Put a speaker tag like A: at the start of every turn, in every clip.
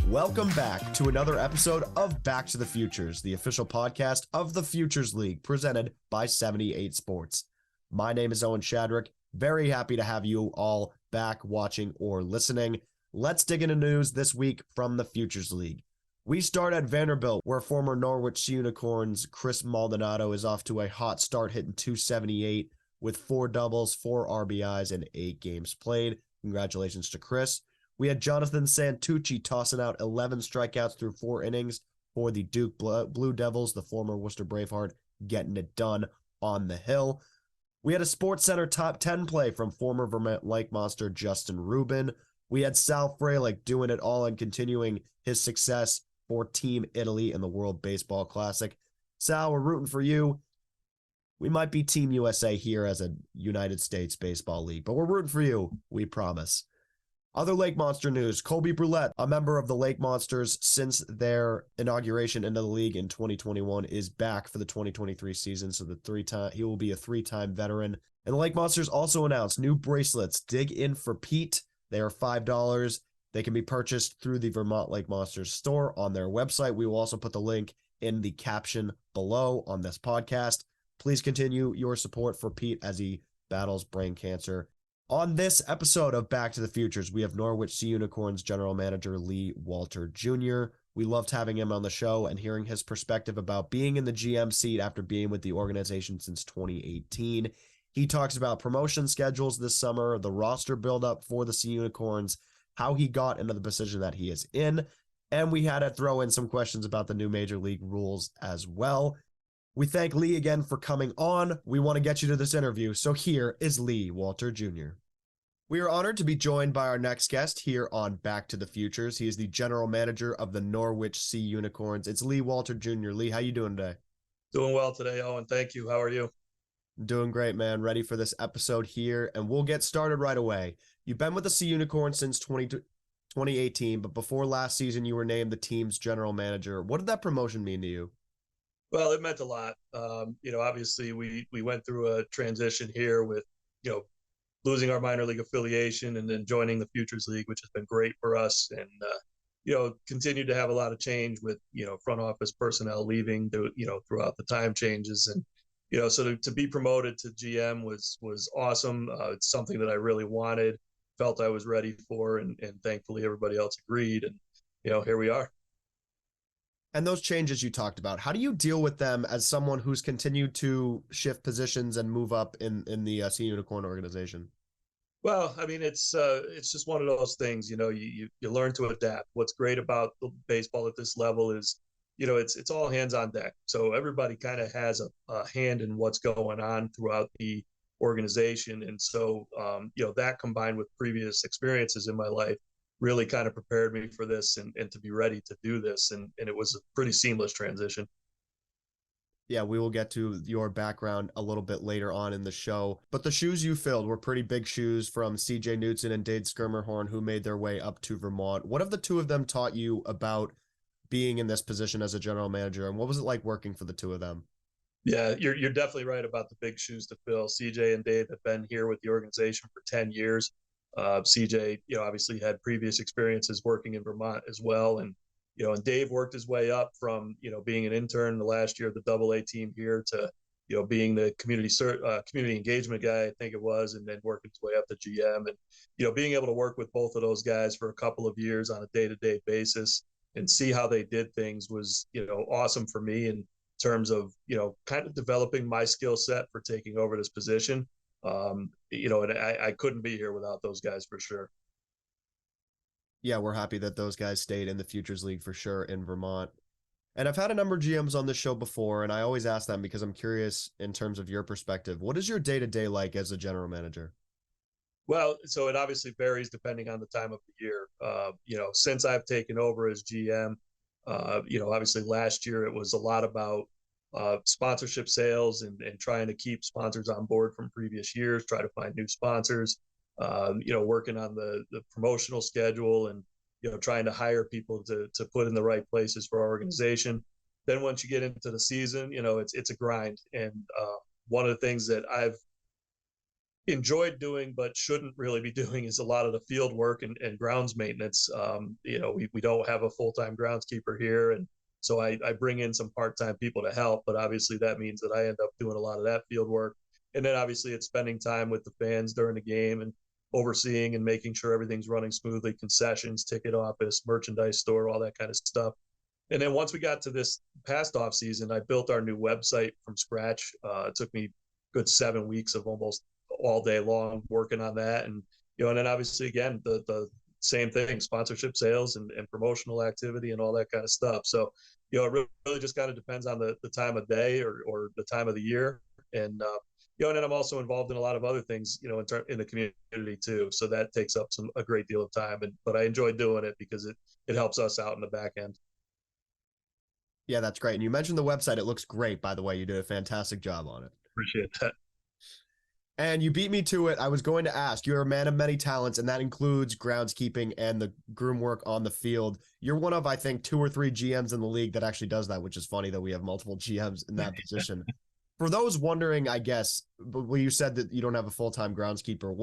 A: Welcome back to another episode of Back to the Futures, the official podcast of the Futures League, presented by 78 Sports. My name is Owen Shadrick. Very happy to have you all back watching or listening. Let's dig into news this week from the Futures League. We start at Vanderbilt, where former Norwich Sea Unicorns Chris Maldonado is off to a hot start, hitting .278 with 4 doubles, 4 RBIs, and 8 games played. Congratulations to Chris. We had Jonathan Santucci tossing out 11 strikeouts through 4 innings for the Duke Blue Devils, the former Worcester Braveheart, getting it done on the hill. We had a SportsCenter top 10 play from former Vermont Lake Monster Justin Rubin. We had Sal Frelick doing it all and continuing his success for Team Italy in the World Baseball Classic. Sal, we're rooting for you. We might be Team USA here as a United States Baseball League, but we're rooting for you, we promise. Other Lake Monster news, Colby Brulette, a member of the Lake Monsters since their inauguration into the league in 2021, is back for the 2023 season, so he will be a 3-time veteran. And the Lake Monsters also announced new bracelets, Dig In for Pete. They are $5. They can be purchased through the Vermont Lake Monsters store on their website. We will also put the link in the caption below on this podcast. Please continue your support for Pete as he battles brain cancer. On this episode of Back to the Futures, we have Norwich Sea Unicorns General Manager Lee Walter Jr. We loved having him on the show and hearing his perspective about being in the GM seat after being with the organization since 2018. He talks about promotion schedules this summer, the roster buildup for the Sea Unicorns, how he got into the position that he is in, and we had to throw in some questions about the new Major League rules as well. We thank Lee again for coming on. We want to get you to this interview, so here is Lee Walter Jr. We are honored to be joined by our next guest here on Back to the Futures. He is the general manager of the Norwich Sea Unicorns. It's Lee Walter Jr. Lee, how you doing today?
B: Doing well today, Owen. Thank you. How are you?
A: Doing great, man. Ready for this episode here, and we'll get started right away. You've been with the Sea Unicorns since 2018, but before last season, you were named the team's general manager. What did that promotion mean to you?
B: Well, it meant a lot. Obviously we went through a transition here with, losing our minor league affiliation and then joining the Futures League, which has been great for us. And, continued to have a lot of change with, front office personnel leaving, throughout the time changes. And, so to be promoted to GM was awesome. It's something that I really wanted, felt I was ready for, and thankfully everybody else agreed. And, here we are.
A: And those changes you talked about, how do you deal with them as someone who's continued to shift positions and move up in the Sea Unicorn organization?
B: Well, I mean, it's just one of those things, you learn to adapt. What's great about baseball at this level is, it's all hands on deck. So everybody kind of has a hand in what's going on throughout the organization. And so, that combined with previous experiences in my life really kind of prepared me for this and to be ready to do this. And it was a pretty seamless transition.
A: Yeah, we will get to your background a little bit later on in the show. But the shoes you filled were pretty big shoes from CJ Knutson and Dade Skirmerhorn, who made their way up to Vermont. What have the two of them taught you about being in this position as a general manager? And what was it like working for the two of them?
B: Yeah, you're definitely right about the big shoes to fill. CJ and Dave have been here with the organization for 10 years. CJ, obviously had previous experiences working in Vermont as well. And, and Dave worked his way up from, being an intern the last year of the AA team here to, being the community engagement guy, I think it was, and then working his way up to GM. And, being able to work with both of those guys for a couple of years on a day-to-day basis and see how they did things was, awesome for me in terms of, kind of developing my skill set for taking over this position. And I couldn't be here without those guys for sure.
A: Yeah, we're happy that those guys stayed in the Futures League for sure in Vermont. And I've had a number of GMs on this show before, and I always ask them because I'm curious in terms of your perspective. What is your day-to-day like as a general manager?
B: Well, so it obviously varies depending on the time of the year. Since I've taken over as GM, obviously last year it was a lot about sponsorship sales and trying to keep sponsors on board from previous years, try to find new sponsors, working on the promotional schedule and, trying to hire people to put in the right places for our organization. Then once you get into the season, it's a grind. And one of the things that I've enjoyed doing but shouldn't really be doing is a lot of the field work and grounds maintenance. We don't have a full-time groundskeeper here, and so I bring in some part-time people to help, but obviously that means that I end up doing a lot of that field work. And then obviously it's spending time with the fans during the game and overseeing and making sure everything's running smoothly, concessions, ticket office, merchandise store, all that kind of stuff. And then once we got to this past off season, I built our new website from scratch. It took me good 7 weeks of almost all day long working on that. And, and then obviously again, the same thing, sponsorship sales and promotional activity and all that kind of stuff. So, it really just kind of depends on the time of day or the time of the year. And, and then I'm also involved in a lot of other things, in the community too. So that takes up a great deal of time. But I enjoy doing it because it helps us out in the back end.
A: Yeah, that's great. And you mentioned the website. It looks great, by the way. You did a fantastic job on it.
B: Appreciate that.
A: And you beat me to it. I was going to ask, you're a man of many talents, and that includes groundskeeping and the groom work on the field. You're one of, I think, 2 or 3 GMs in the league that actually does that, which is funny that we have multiple GMs in that position. For those wondering, I guess, when you said that you don't have a full-time groundskeeper,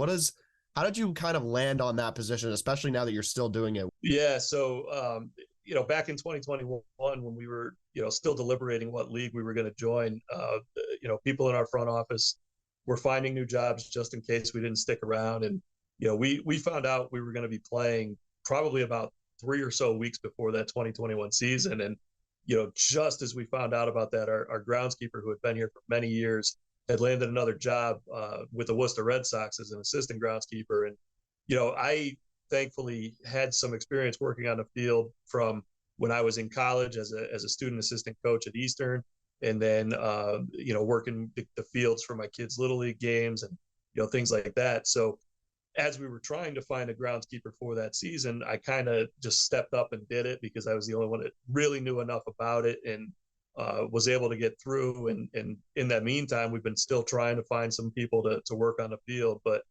A: how did you kind of land on that position, especially now that you're still doing it?
B: Yeah. So, back in 2021, when we were, still deliberating what league we were going to join, people in our front office were finding new jobs just in case we didn't stick around. And, we found out we were going to be playing probably about 3 or so weeks before that 2021 season. And, just as we found out about that, our groundskeeper, who had been here for many years, had landed another job with the Worcester Red Sox as an assistant groundskeeper. And, I thankfully had some experience working on the field from when I was in college as a student assistant coach at Eastern, and then working the fields for my kids' little league games and things like that. So as we were trying to find a groundskeeper for that season, I kind of just stepped up and did it because I was the only one that really knew enough about it and was able to get through. And in that meantime, we've been still trying to find some people to work on the field. But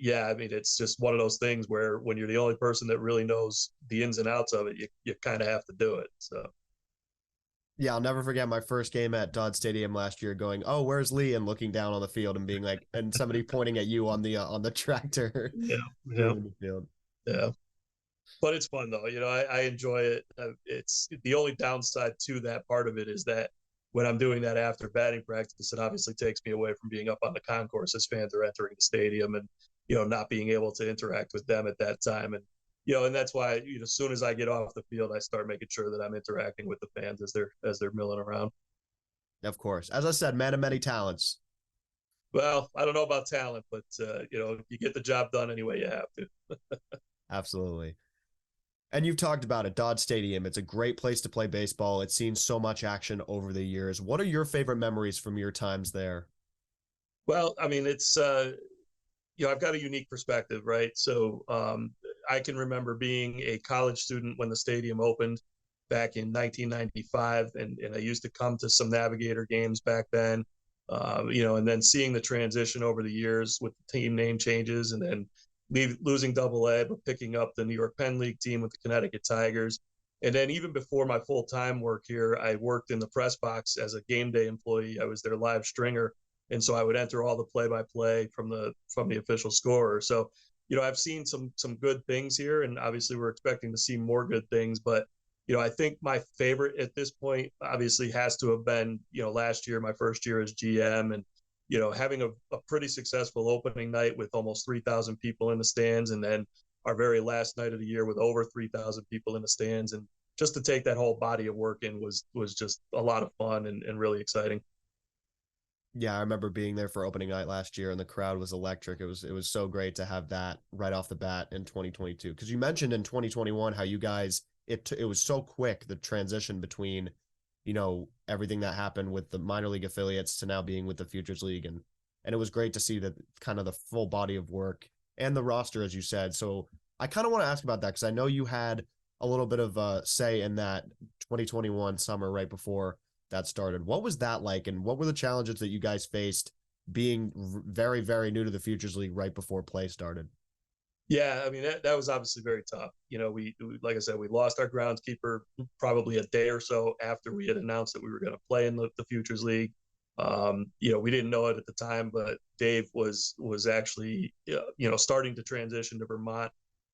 B: yeah, I mean, it's just one of those things where when you're the only person that really knows the ins and outs of it, you kind of have to do it. So.
A: Yeah, I'll never forget my first game at Dodd Stadium last year going, "Oh, where's Lee?" and looking down on the field and being like, and somebody pointing at you on the tractor.
B: Yeah. Yeah.
A: In the field.
B: Yeah. But it's fun though. I enjoy it. It's the only downside to that part of it is that when I'm doing that after batting practice, it obviously takes me away from being up on the concourse as fans are entering the stadium and, not being able to interact with them at that time. And, and that's why, as soon as I get off the field, I start making sure that I'm interacting with the fans as they're milling around.
A: Of course. As I said, man of many talents.
B: Well, I don't know about talent, but, you get the job done anyway you have to.
A: Absolutely. And you've talked about it, Dodd Stadium. It's a great place to play baseball. It's seen so much action over the years. What are your favorite memories from your times there?
B: Well, I mean, it's, I've got a unique perspective, right? So I can remember being a college student when the stadium opened back in 1995, and I used to come to some Navigator games back then, and then seeing the transition over the years with the team name changes and then losing Double-A, but picking up the New York Penn League team with the Connecticut Tigers. And then even before my full-time work here, I worked in the press box as a game day employee. I was their live stringer. And so I would enter all the play-by-play from the official scorer. So, I've seen some good things here, and obviously we're expecting to see more good things. But, I think my favorite at this point obviously has to have been, last year, my first year as GM, and having a pretty successful opening night with almost 3,000 people in the stands, and then our very last night of the year with over 3,000 people in the stands, and just to take that whole body of work in was just a lot of fun and really exciting.
A: Yeah, I remember being there for opening night last year, and the crowd was electric. It was so great to have that right off the bat in 2022. Because you mentioned in 2021 how you guys it was so quick, the transition between everything that happened with the minor league affiliates to now being with the Futures League, and it was great to see that kind of the full body of work and the roster, as you said. So I kind of want to ask about that because I know you had a little bit of a say in that 2021 summer right before that started. What was that like, and what were the challenges that you guys faced being very, very new to the Futures League right before play started?
B: Yeah, I mean, that was obviously very tough. We like I said, we lost our groundskeeper probably a day or so after we had announced that we were going to play in the Futures League. We didn't know it at the time, but Dave was actually starting to transition to Vermont.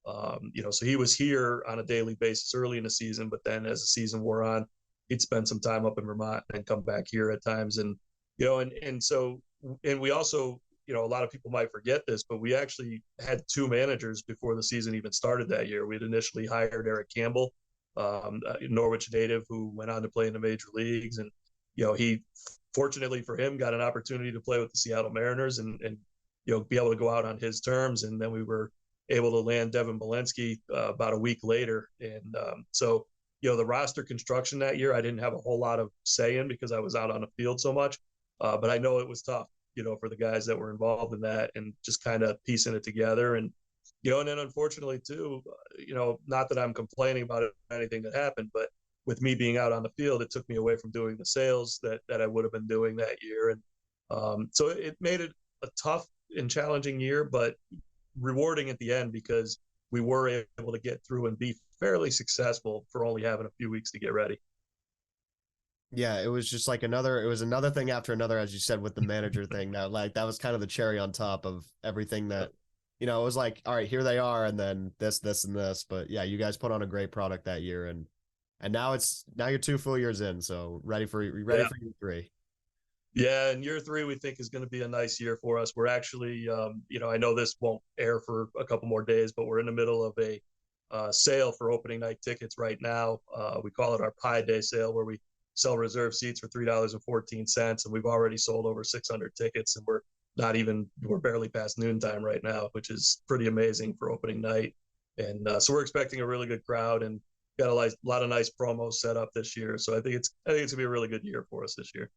B: So he was here on a daily basis early in the season, but then as the season wore on, he'd spend some time up in Vermont and come back here at times. And we also, a lot of people might forget this, but we actually had two managers before the season even started that year. We'd initially hired Eric Campbell, a Norwich native who went on to play in the major leagues. And, he, fortunately for him, got an opportunity to play with the Seattle Mariners and be able to go out on his terms. And then we were able to land Devin Belensky about a week later. And so the roster construction that year, I didn't have a whole lot of say in because I was out on the field so much. But I know it was tough, for the guys that were involved in that and just kind of piecing it together. And, and then unfortunately too, not that I'm complaining about anything that happened, but with me being out on the field, it took me away from doing the sales that I would have been doing that year. And so it made it a tough and challenging year, but rewarding at the end because we were able to get through and be fairly successful for only having a few weeks to get ready.
A: Yeah, it was just like another thing after another, as you said, with the manager thing. That was kind of the cherry on top of everything that, it was like, all right, here they are, and then this, and this. But yeah, you guys put on a great product that year, and now you're 2 full years in, so ready for year 3.
B: Yeah, and year 3 we think is going to be a nice year for us. We're actually, I know this won't air for a couple more days, but we're in the middle of a sale for opening night tickets right now. We call it our Pie Day sale, where we sell reserve seats for $3.14, and we've already sold over 600 tickets, and we're barely past noontime right now, which is pretty amazing for opening night. And so we're expecting a really good crowd and got a lot of nice promos set up this year. So I think it's gonna be a really good year for us this year.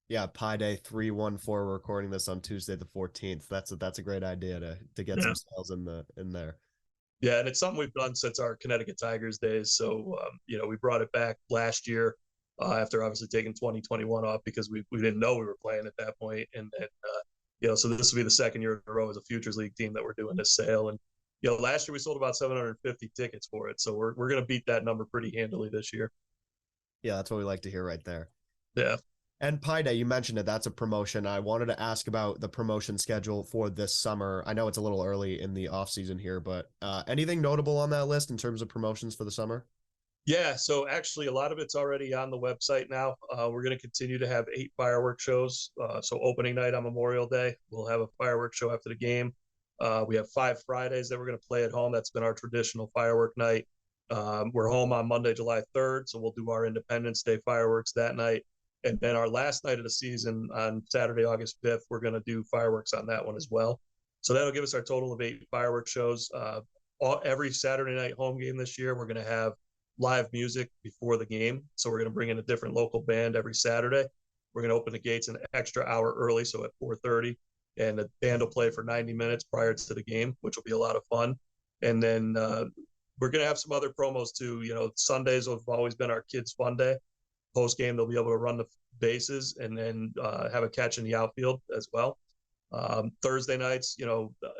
A: Yeah, Pi Day 314. We're recording this on Tuesday the 14th. That's a great idea to get some sales in there.
B: Yeah, and it's something we've done since our Connecticut Tigers days. So we brought it back last year after obviously taking 2021 off because we didn't know we were playing at that point. And so this will be the second year in a row as a Futures League team that we're doing this sale. And last year we sold about 750 tickets for it. So we're going to beat that number pretty handily this year.
A: Yeah, that's what we like to hear right there.
B: Yeah.
A: And Pi Day, you mentioned it. That's a promotion. I wanted to ask about the promotion schedule for this summer. I know it's a little early in the off season here, but anything notable on that list in terms of promotions for the summer?
B: Yeah, so actually a lot of it's already on the website now. We're going to continue to have 8 fireworks shows. So opening night on Memorial Day, we'll have a fireworks show after the game. We have 5 Fridays that we're going to play at home. That's been our traditional firework night. We're home on Monday, July 3rd, so we'll do our Independence Day fireworks that night. And then our last night of the season on Saturday, August 5th, we're going to do fireworks on that one as well. So that'll give us our total of 8 fireworks shows. Every Saturday night home game this year, we're going to have live music before the game. So we're going to bring in a different local band every Saturday. We're going to open the gates an extra hour early, so at 4:30, and the band will play for 90 minutes prior to the game, which will be a lot of fun. And then we're going to have some other promos too. Sundays have always been our kids' fun day. Post game, they'll be able to run the bases and then have a catch in the outfield as well. Thursday nights,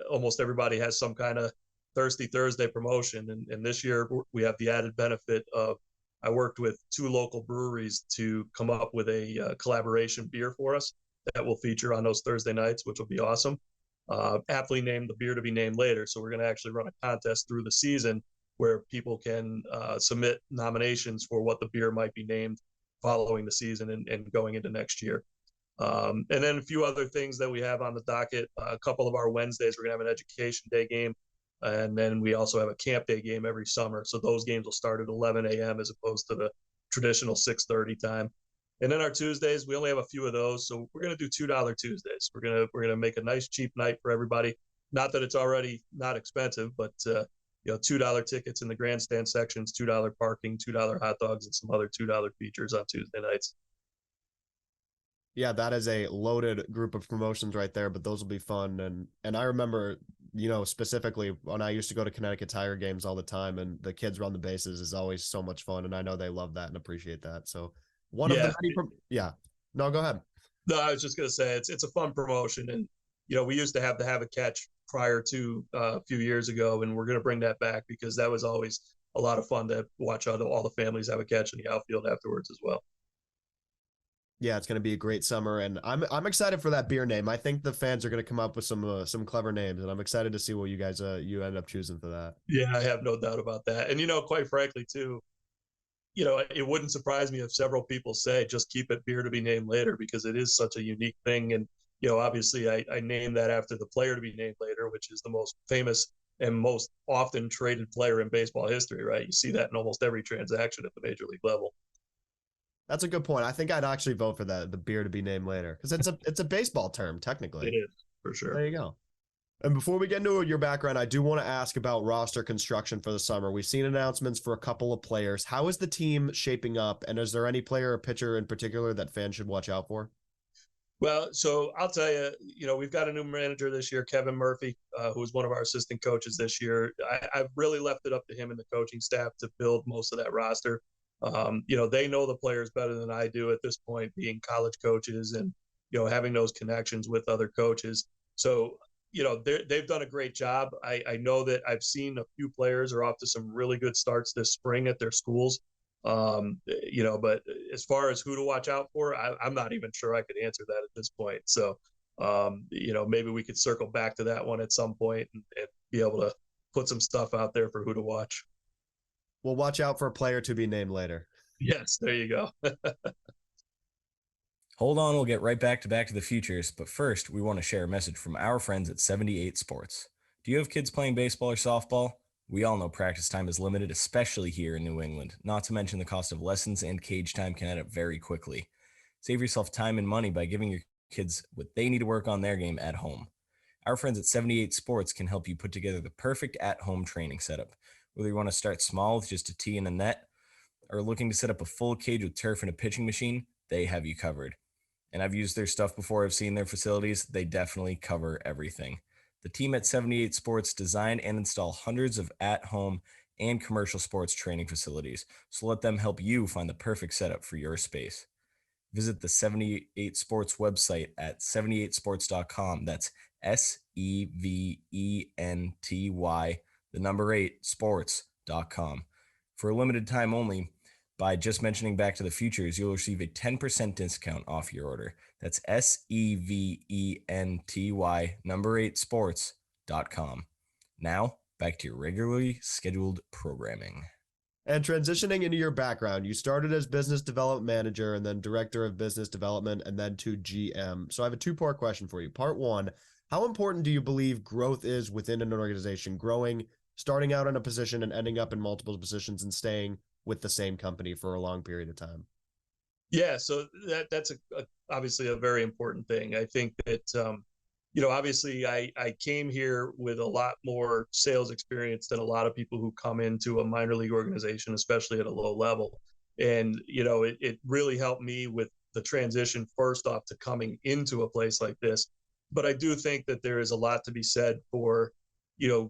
B: almost everybody has some kind of Thirsty Thursday promotion. And this year we have the added benefit of I worked with 2 local breweries to come up with a collaboration beer for us that will feature on those Thursday nights, which will be awesome. Aptly named the beer to be named later. So we're going to actually run a contest through the season where people can submit nominations for what the beer might be named following the season and going into next year. And then a few other things that we have on the docket. A couple of our Wednesdays, we're going to have an education day game. And then we also have a camp day game every summer. So those games will start at 11 a.m. as opposed to the traditional 6:30 time. And then our Tuesdays, we only have a few of those. So we're going to do $2 Tuesdays. We're going to make a nice cheap night for everybody. Not that it's already not expensive, but $2 tickets in the grandstand sections, $2 parking, $2 hot dogs, and some other $2 features on Tuesday nights.
A: Yeah, that is a loaded group of promotions right there, but those will be fun. And I remember, specifically when I used to go to Connecticut Tiger games all the time, and the kids run the bases is always so much fun. And I know they love that and appreciate that. So one of the many, no, go ahead.
B: No, I was just going to say it's a fun promotion. And, we used to have a catch prior to a few years ago, and we're going to bring that back because that was always a lot of fun to watch all the families have a catch in the outfield afterwards as well.
A: Yeah, it's going to be a great summer, and I'm excited for that beer name. I think the fans are going to come up with some clever names, and I'm excited to see what you guys you end up choosing for that.
B: Yeah, I have no doubt about that. And quite frankly, too, it wouldn't surprise me if several people say just keep it beer to be named later because it is such a unique thing. And obviously, I named that after the player to be named later, which is the most famous and most often traded player in baseball history. Right? You see that in almost every transaction at the major league level.
A: That's a good point. I think I'd actually vote for that, the beer to be named later, because it's a baseball term
B: It
A: technically.
B: is for
A: So
B: sure.
A: there you go. And before we get into your background, I do want to ask about roster construction for the summer. We've seen announcements for a couple of players. How is the team shaping up? And is there any player or pitcher in particular that fans should watch out for?
B: Well, so I'll tell you, we've got a new manager this year, Kevin Murphy, who was one of our assistant coaches this year. I've really left it up to him and the coaching staff to build most of that roster. They know the players better than I do at this point, being college coaches and, having those connections with other coaches. So, they've done a great job. I know that I've seen a few players are off to some really good starts this spring at their schools. But as far as who to watch out for, I'm not even sure I could answer that at this point. So, maybe we could circle back to that one at some point and be able to put some stuff out there for who to watch.
A: We'll watch out for a player to be named later.
B: Yes, there you go.
C: Hold on, we'll get right back to the Futures, but first, we want to share a message from our friends at 78 Sports. Do you have kids playing baseball or softball? We all know practice time is limited, especially here in New England, not to mention the cost of lessons and cage time can add up very quickly. Save yourself time and money by giving your kids what they need to work on their game at home. Our friends at 78 Sports can help you put together the perfect at-home training setup. Whether you want to start small with just a tee and a net, or looking to set up a full cage with turf and a pitching machine, they have you covered. And I've used their stuff before. I've seen their facilities. They definitely cover everything. The team at 78 Sports design and install hundreds of at-home and commercial sports training facilities. So let them help you find the perfect setup for your space. Visit the 78 Sports website at 78sports.com. That's SEVENTY, the number 8, sports.com. For a limited time only, by just mentioning Back to the Futures, you'll receive a 10% discount off your order. That's SEVENTY, number 8, sports.com. Now, back to your regularly scheduled programming.
A: And transitioning into your background, you started as business development manager and then director of business development and then to GM. So I have a two-part question for you. Part one, how important do you believe growth is within an organization? Growing, starting out in a position and ending up in multiple positions and staying with the same company for a long period of time?
B: Yeah, so that's obviously a very important thing. I think that obviously I came here with a lot more sales experience than a lot of people who come into a minor league organization, especially at a low level. And it really helped me with the transition first off to coming into a place like this. But I do think that there is a lot to be said for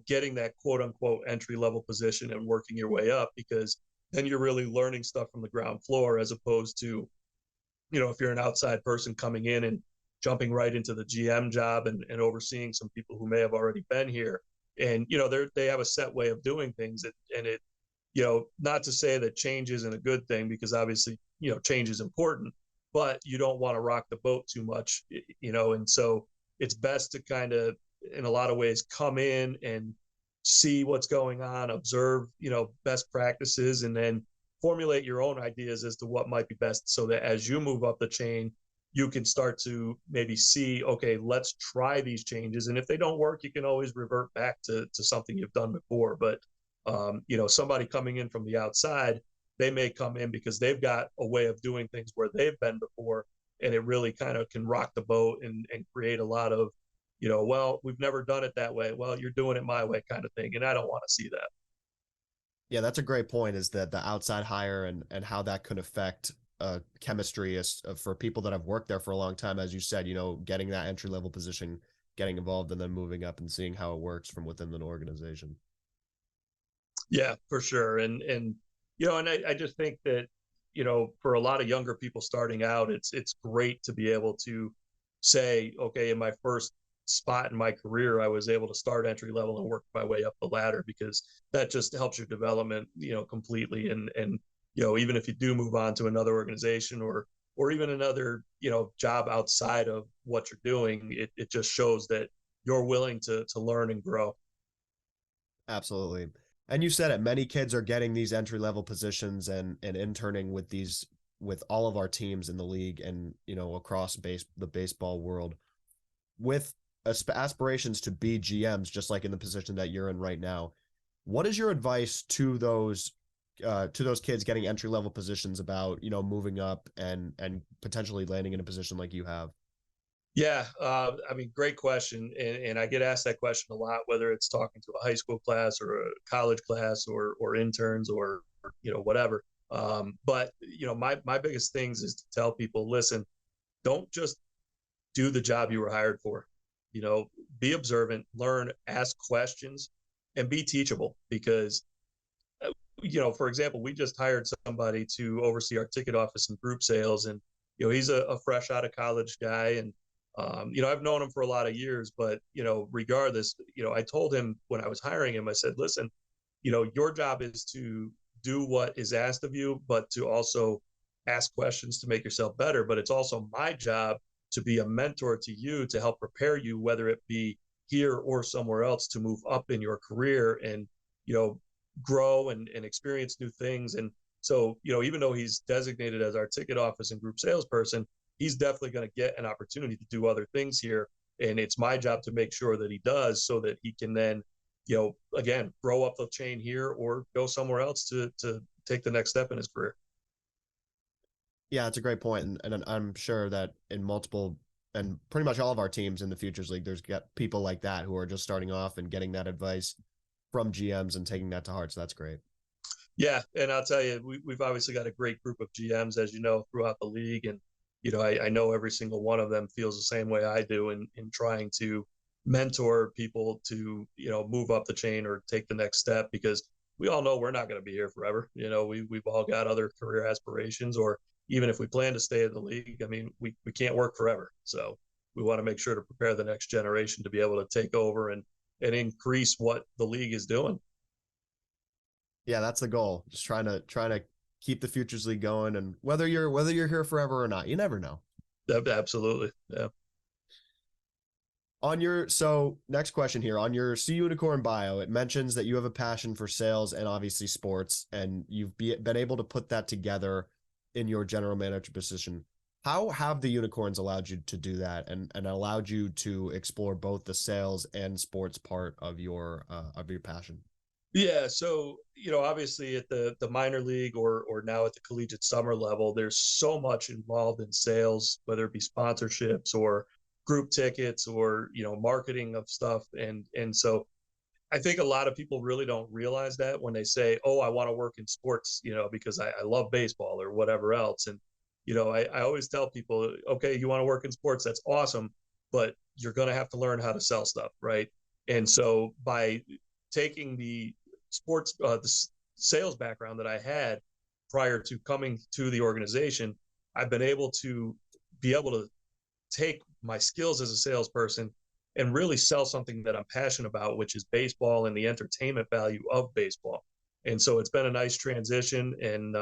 B: getting that quote unquote entry level position and working your way up, because then you're really learning stuff from the ground floor, as opposed to, if you're an outside person coming in and jumping right into the GM job and overseeing some people who may have already been here. And, they have a set way of doing things. And it, not to say that change isn't a good thing, because obviously, change is important, but you don't want to rock the boat too much, and so it's best to kind of, in a lot of ways, come in and see what's going on, observe, best practices, and then formulate your own ideas as to what might be best, so that as you move up the chain, you can start to maybe see, okay, let's try these changes. And if they don't work, you can always revert back to something you've done before. But, somebody coming in from the outside, they may come in because they've got a way of doing things where they've been before. And it really kind of can rock the boat and create a lot of, well, we've never done it that way. Well, you're doing it my way kind of thing. And I don't want to see that.
A: Yeah, that's a great point, is that the outside hire and how that could affect chemistry for people that have worked there for a long time. As you said, getting that entry level position, getting involved, and then moving up and seeing how it works from within an organization.
B: Yeah, for sure. And I just think that, for a lot of younger people starting out, it's great to be able to say, okay, in my first spot in my career, I was able to start entry level and work my way up the ladder, because that just helps your development, completely. And even if you do move on to another organization, or or even another, job outside of what you're doing, it just shows that you're willing to learn and grow.
A: Absolutely. And you said it, many kids are getting these entry level positions and interning with all of our teams in the league and, across the baseball world with aspirations to be GMs, just like in the position that you're in right now. What is your advice to those kids getting entry level positions about, moving up and potentially landing in a position like you have?
B: Yeah, I mean, great question, and I get asked that question a lot, whether it's talking to a high school class or a college class or interns or whatever. But my biggest things is to tell people, listen, don't just do the job you were hired for. Be observant, learn, ask questions, and be teachable. Because for example, we just hired somebody to oversee our ticket office and group sales, and he's a fresh out of college guy, and I've known him for a lot of years, but regardless, I told him when I was hiring him, I said, listen, your job is to do what is asked of you, but to also ask questions to make yourself better. But it's also my job to be a mentor to you, to help prepare you, whether it be here or somewhere else, to move up in your career and grow and experience new things. And so even though he's designated as our ticket office and group salesperson, he's definitely going to get an opportunity to do other things here, and it's my job to make sure that he does, so that he can then again grow up the chain here or go somewhere else to take the next step in his career.
A: Yeah, it's a great point. And I'm sure that in multiple and pretty much all of our teams in the Futures League, there's got people like that who are just starting off and getting that advice from GMs and taking that to heart. So that's great.
B: Yeah, and I'll tell you, we've obviously got a great group of GMs, as you know, throughout the league. And I know every single one of them feels the same way I do in trying to mentor people to move up the chain or take the next step, because we all know we're not going to be here forever. We've all got other career aspirations, or even if we plan to stay in the league, I mean, we can't work forever. So we want to make sure to prepare the next generation to be able to take over and increase what the league is doing.
A: Yeah, that's the goal. Just trying to keep the Futures League going, and whether you're here forever or not, you never know.
B: Absolutely. Yeah.
A: So next question here, on your Sea Unicorn bio, it mentions that you have a passion for sales and obviously sports, and you've been able to put that together in your general manager position. How have the Unicorns allowed you to do that and allowed you to explore both the sales and sports part of your passion?
B: Yeah, so obviously at the minor league or now at the collegiate summer level, there's so much involved in sales, whether it be sponsorships or group tickets or marketing of stuff, and so I think a lot of people really don't realize that when they say, "Oh, I want to work in sports," because I love baseball or whatever else, and I always tell people, okay, you want to work in sports, that's awesome, but you're going to have to learn how to sell stuff, right? And so by taking the sports sales background that I had prior to coming to the organization, I've been able to take my skills as a salesperson and really sell something that I'm passionate about, which is baseball and the entertainment value of baseball. And so it's been a nice transition. And,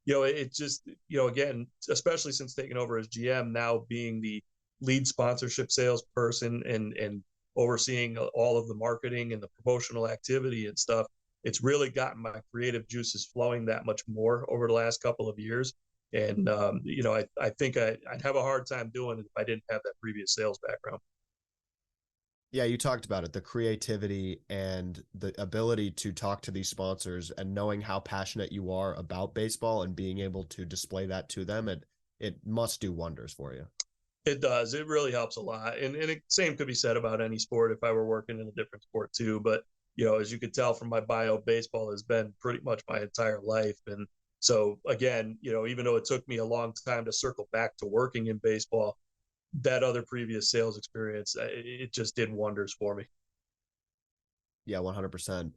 B: it just, again, especially since taking over as GM, now being the lead sponsorship salesperson and overseeing all of the marketing and the promotional activity and stuff, it's really gotten my creative juices flowing that much more over the last couple of years. And, I think I'd have a hard time doing it if I didn't have that previous sales background.
A: Yeah, you talked about it, the creativity and the ability to talk to these sponsors and knowing how passionate you are about baseball and being able to display that to them. It must do wonders for you.
B: It does. It really helps a lot. And same could be said about any sport if I were working in a different sport too. But, as you could tell from my bio, baseball has been pretty much my entire life. And so again, even though it took me a long time to circle back to working in baseball, that other previous sales experience, it just did wonders for me.
A: Yeah, 100%.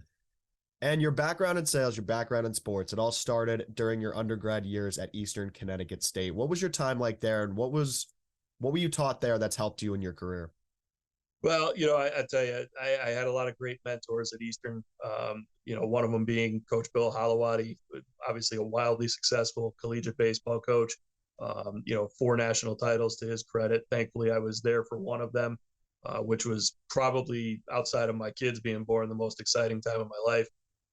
A: And your background in sales, your background in sports, it all started during your undergrad years at Eastern Connecticut State. What was your time like there, and what were you taught there that's helped you in your career?
B: Well, I tell you, I had a lot of great mentors at Eastern. One of them being Coach Bill Holowati, obviously a wildly successful collegiate baseball coach. 4 national titles to his credit. Thankfully, I was there for one of them, which was probably, outside of my kids being born, the most exciting time of my life.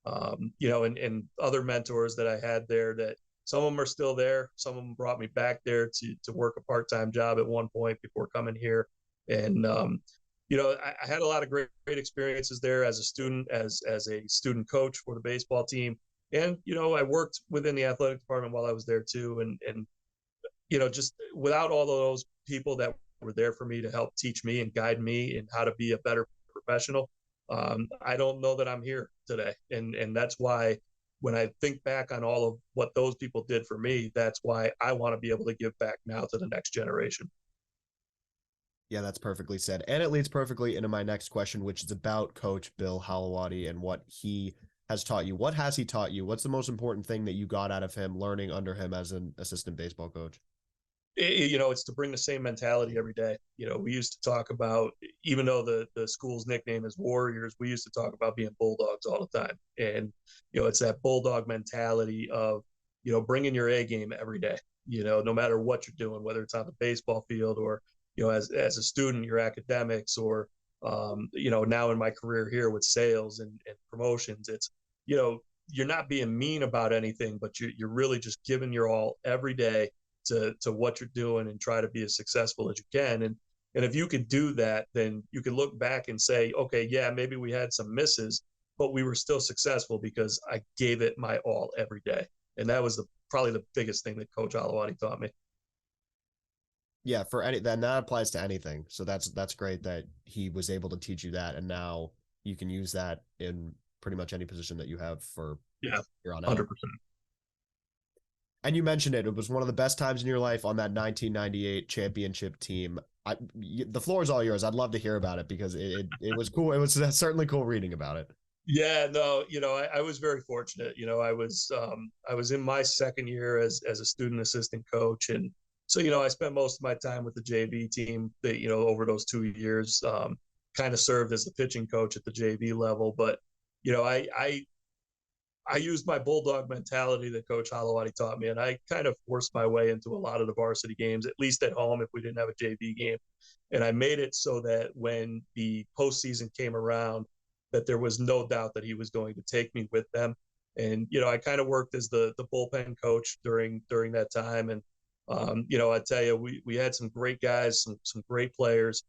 B: And other mentors that I had there, that some of them are still there. Some of them brought me back there to work a part-time job at one point before coming here. And, I had a lot of great experiences there as a student, as a student coach for the baseball team. And, I worked within the athletic department while I was there too. And just without all of those people that were there for me to help teach me and guide me in how to be a better professional, I don't know that I'm here today. And that's why when I think back on all of what those people did for me, that's why I want to be able to give back now to the next generation.
A: Yeah, that's perfectly said. And it leads perfectly into my next question, which is about Coach Bill Halawadi and what he has taught you. What has he taught you? What's the most important thing that you got out of him learning under him as an assistant baseball coach?
B: It's to bring the same mentality every day. We used to talk about, even though the school's nickname is Warriors, we used to talk about being Bulldogs all the time. And, it's that Bulldog mentality of, bringing your A game every day, no matter what you're doing, whether it's on the baseball field or, as a student, your academics, or, now in my career here with sales and promotions, it's, you're not being mean about anything, but you're really just giving your all every day to what you're doing and try to be as successful as you can. And if you can do that, then you can look back and say, okay, yeah, maybe we had some misses, but we were still successful because I gave it my all every day. And that was probably the biggest thing that Coach Alawadi taught me.
A: Yeah, then that applies to anything. So that's great that he was able to teach you that, and now you can use that in pretty much any position that you have for here on out.
B: 100%.
A: And you mentioned it was one of the best times in your life on that 1998 championship team. The floor is all yours. I'd love to hear about it because it was cool. It was certainly cool reading about it.
B: Yeah, no, I was very fortunate. I was in my second year as a student assistant coach, and so I spent most of my time with the JV team. That over those 2 years, kind of served as the pitching coach at the JV level. But I used my Bulldog mentality that Coach Halawadi taught me, and I kind of forced my way into a lot of the varsity games, at least at home if we didn't have a JV game. And I made it so that when the postseason came around, that there was no doubt that he was going to take me with them. And, I kind of worked as the bullpen coach during that time. And, I tell you, we had some great guys, some great players.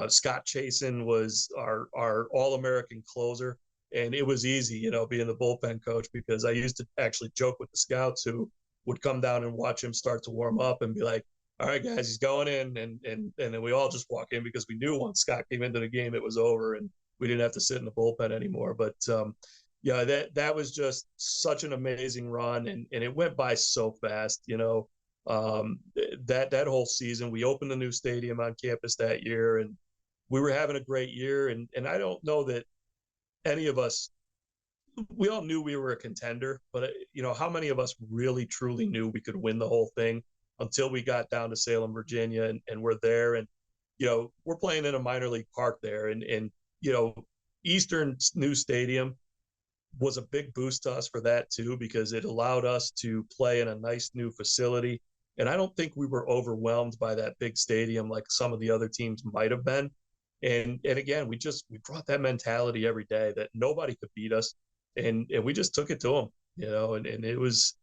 B: Scott Chasen was our All-American closer. And it was easy, being the bullpen coach, because I used to actually joke with the scouts who would come down and watch him start to warm up and be like, all right, guys, he's going in. And then we all just walk in because we knew once Scott came into the game, it was over and we didn't have to sit in the bullpen anymore. But that was just such an amazing run. And it went by so fast, that whole season. We opened the new stadium on campus that year, and we were having a great year. And I don't know that any of us, we all knew we were a contender, but how many of us really truly knew we could win the whole thing until we got down to Salem, Virginia, and we're there. And we're playing in a minor league park there, and Eastern's new stadium was a big boost to us for that too, because it allowed us to play in a nice new facility. And I don't think we were overwhelmed by that big stadium like some of the other teams might have been. And again, we brought that mentality every day that nobody could beat us, and we just took it to them, and it was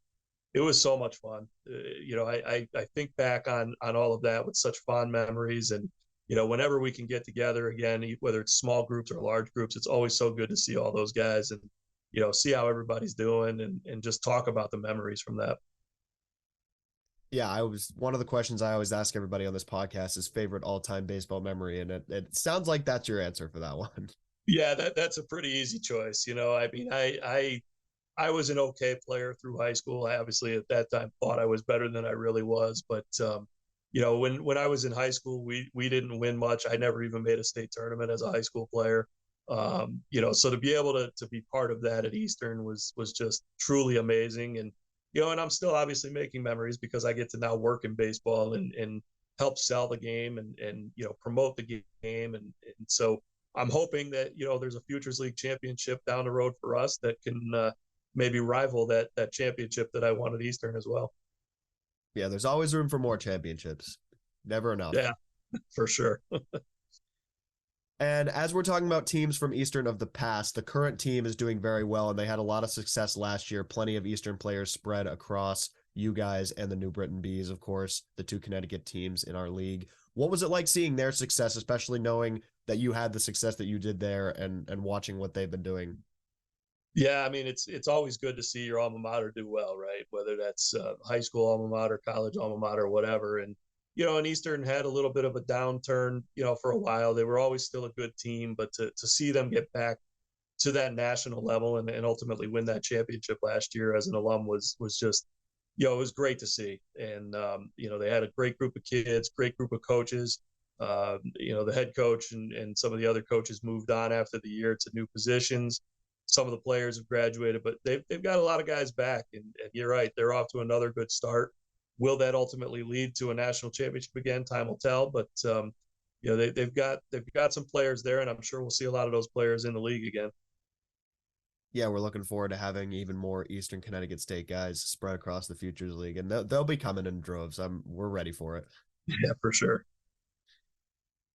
B: so much fun. I think back on all of that with such fond memories, and whenever we can get together again, whether it's small groups or large groups, it's always so good to see all those guys and see how everybody's doing and just talk about the memories from that.
A: Yeah, one of the questions I always ask everybody on this podcast is favorite all-time baseball memory, and it sounds like that's your answer for that one.
B: Yeah, that's a pretty easy choice. I mean, I was an okay player through high school. I obviously at that time thought I was better than I really was, but when I was in high school, we didn't win much. I never even made a state tournament as a high school player. So to be able to be part of that at Eastern was just truly amazing. And and I'm still obviously making memories because I get to now work in baseball and help sell the game and promote the game. And so I'm hoping that, there's a Futures League championship down the road for us that can maybe rival that championship that I won at Eastern as well.
A: Yeah, there's always room for more championships. Never enough.
B: Yeah, for sure.
A: And as we're talking about teams from Eastern of the past, the current team is doing very well, and they had a lot of success last year. Plenty of Eastern players spread across you guys and the New Britain Bees, of course, the two Connecticut teams in our league. What was it like seeing their success, especially knowing that you had the success that you did there and watching what they've been doing?
B: Yeah, I mean, it's always good to see your alma mater do well, right? Whether that's high school alma mater, college alma mater, whatever. And and Eastern had a little bit of a downturn, for a while. They were always still a good team, but to see them get back to that national level and ultimately win that championship last year as an alum was just, it was great to see. And they had a great group of kids, great group of coaches. The head coach and some of the other coaches moved on after the year to new positions. Some of the players have graduated, but they've got a lot of guys back. And you're right, they're off to another good start. Will that ultimately lead to a national championship again? Time will tell. But they've got some players there, and I'm sure we'll see a lot of those players in the league again.
A: Yeah, we're looking forward to having even more Eastern Connecticut State guys spread across the Futures League, and they'll be coming in droves. We're ready for it.
B: Yeah, for sure.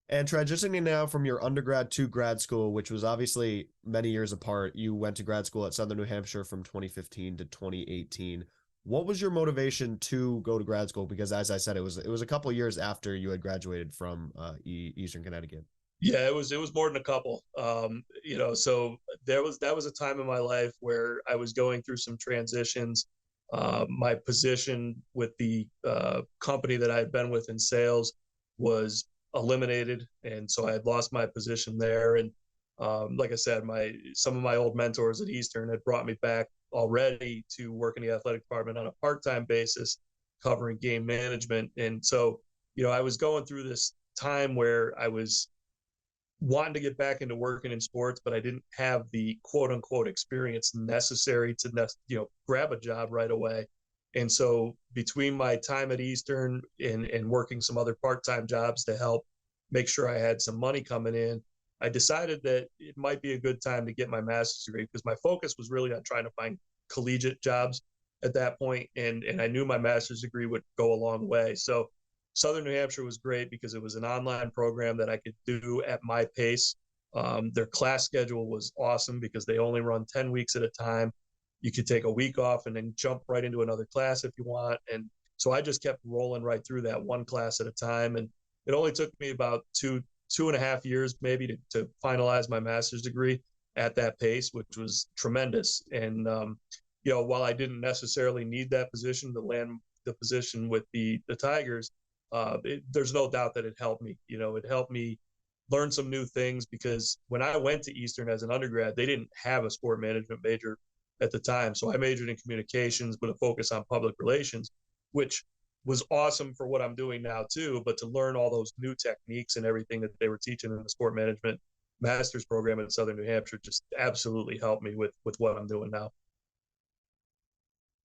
A: And transitioning now from your undergrad to grad school, which was obviously many years apart, you went to grad school at Southern New Hampshire from 2015 to 2018. What was your motivation to go to grad school? Because as I said, it was a couple of years after you had graduated from Eastern Connecticut.
B: Yeah, it was more than a couple. So that was a time in my life where I was going through some transitions. My position with the company that I had been with in sales was eliminated, and so I had lost my position there. And like I said, some of my old mentors at Eastern had brought me back already to work in the athletic department on a part-time basis, covering game management. And so, I was going through this time where I was wanting to get back into working in sports, but I didn't have the quote unquote experience necessary to, grab a job right away. And so between my time at Eastern and working some other part-time jobs to help make sure I had some money coming in, I decided that it might be a good time to get my master's degree, because my focus was really on trying to find collegiate jobs at that point. And I knew my master's degree would go a long way. So Southern New Hampshire was great because it was an online program that I could do at my pace. Their class schedule was awesome because they only run 10 weeks at a time. You could take a week off and then jump right into another class if you want. And so I just kept rolling right through that one class at a time. And it only took me about two and a half years maybe to finalize my master's degree at that pace, which was tremendous. And, while I didn't necessarily need that position to land the position with the Tigers, there's no doubt that it helped me. It helped me learn some new things, because when I went to Eastern as an undergrad, they didn't have a sport management major at the time. So I majored in communications with a focus on public relations, which was awesome for what I'm doing now too. But to learn all those new techniques and everything that they were teaching in the sport management master's program in Southern New Hampshire just absolutely helped me with what I'm doing now.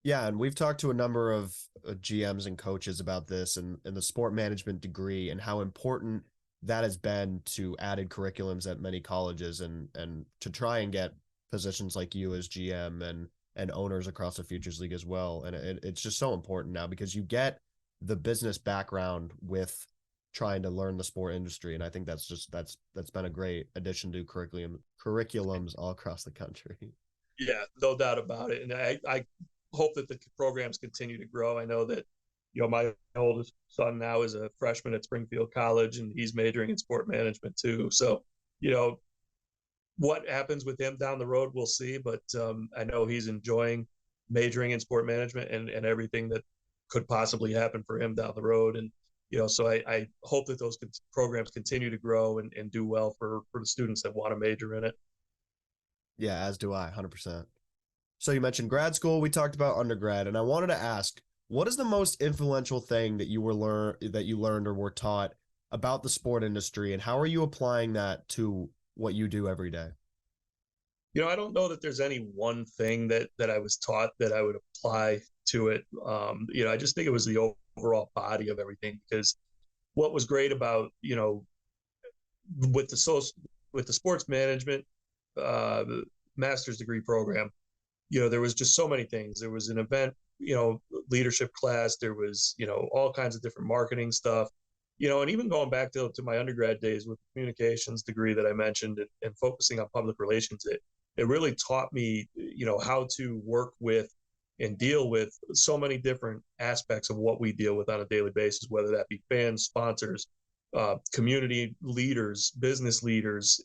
A: Yeah, and we've talked to a number of GMs and coaches about this and the sport management degree and how important that has been to added curriculums at many colleges and to try and get positions like you as GM and owners across the Futures League as well. And it's just so important now because you get the business background with trying to learn the sport industry. And I think that's been a great addition to curriculums all across the country.
B: Yeah, no doubt about it. And I hope that the programs continue to grow. I know that, my oldest son now is a freshman at Springfield College, and he's majoring in sport management too. So, what happens with him down the road, we'll see. But I know he's enjoying majoring in sport management and everything that could possibly happen for him down the road. And, so I hope that those programs continue to grow and do well for the students that want to major in it.
A: Yeah, as do I, 100%. So you mentioned grad school, we talked about undergrad, and I wanted to ask, what is the most influential thing that you learned or were taught about the sport industry, and how are you applying that to what you do every day?
B: I don't know that there's any one thing that I was taught that I would apply to it. I just think it was the overall body of everything, because what was great about, with the sports management master's degree program, there was just so many things. There was an event, leadership class. There was, all kinds of different marketing stuff, and even going back to my undergrad days with the communications degree that I mentioned, and focusing on public relations, it really taught me, how to work with and deal with so many different aspects of what we deal with on a daily basis, whether that be fans, sponsors, community leaders, business leaders,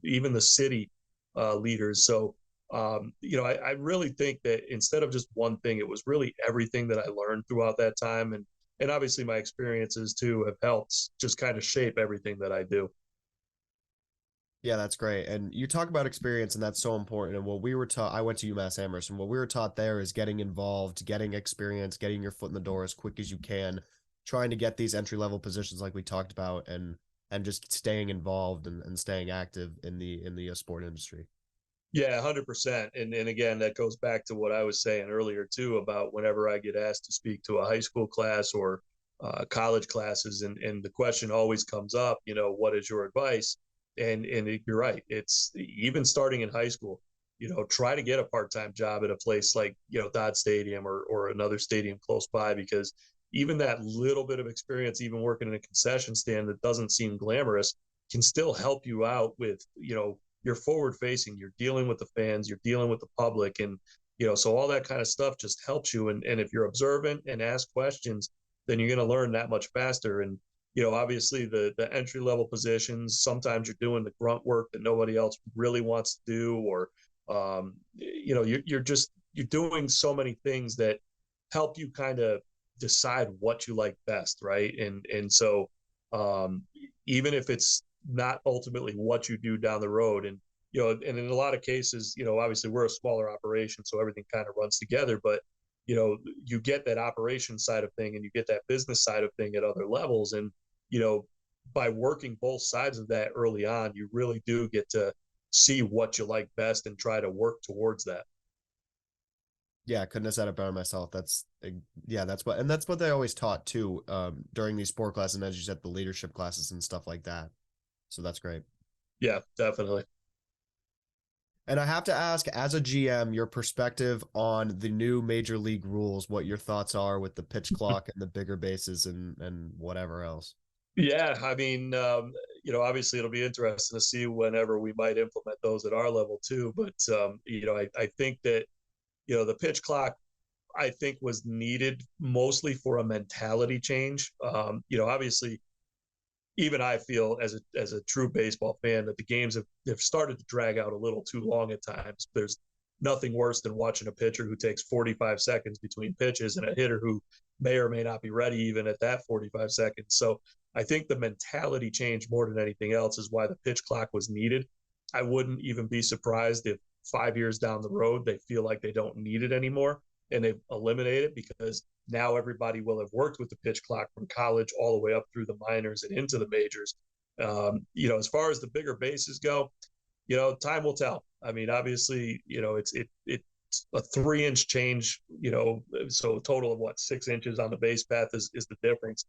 B: even the city leaders. So, I really think that instead of just one thing, it was really everything that I learned throughout that time. And obviously my experiences too have helped just kind of shape everything that I do.
A: Yeah, that's great. And you talk about experience, and that's so important. And what we were taught, I went to UMass Amherst, and what we were taught there is getting involved, getting experience, getting your foot in the door as quick as you can, trying to get these entry level positions like we talked about, and just staying involved and staying active in the sport industry.
B: Yeah, 100%. And again, that goes back to what I was saying earlier too about whenever I get asked to speak to a high school class or college classes, and the question always comes up, what is your advice? And you're right. It's even starting in high school, try to get a part-time job at a place like, Dodd Stadium or another stadium close by, because even that little bit of experience, even working in a concession stand that doesn't seem glamorous, can still help you out with, you're forward facing, you're dealing with the fans, you're dealing with the public. And, so all that kind of stuff just helps you. And if you're observant and ask questions, then you're going to learn that much faster. And, obviously the entry level positions, sometimes you're doing the grunt work that nobody else really wants to do, or, you're doing so many things that help you kind of decide what you like best. Right. And so, even if it's not ultimately what you do down the road. And, and in a lot of cases, obviously we're a smaller operation, so everything kind of runs together, but, you get that operation side of thing and you get that business side of thing at other levels. And, by working both sides of that early on, you really do get to see what you like best and try to work towards that.
A: Yeah, I couldn't have said it better myself. That's what they always taught too, during these sport classes, and as you said, the leadership classes and stuff like that. So that's great.
B: Yeah, definitely.
A: And I have to ask, as a GM, your perspective on the new major league rules, what your thoughts are with the pitch clock and the bigger bases and whatever else.
B: Yeah, I mean, obviously it'll be interesting to see whenever we might implement those at our level too. But I think that the pitch clock, I think, was needed mostly for a mentality change. Obviously, even I feel as a true baseball fan that the games have started to drag out a little too long at times. There's nothing worse than watching a pitcher who takes 45 seconds between pitches and a hitter who may or may not be ready even at that 45 seconds. So I think the mentality change more than anything else is why the pitch clock was needed. I wouldn't even be surprised if 5 years down the road they feel like they don't need it anymore and they've eliminated it, because now everybody will have worked with the pitch clock from college all the way up through the minors and into the majors. As far as the bigger bases go, time will tell. I mean, obviously, it's a 3-inch change, so a total of what, 6 inches on the base path is the difference.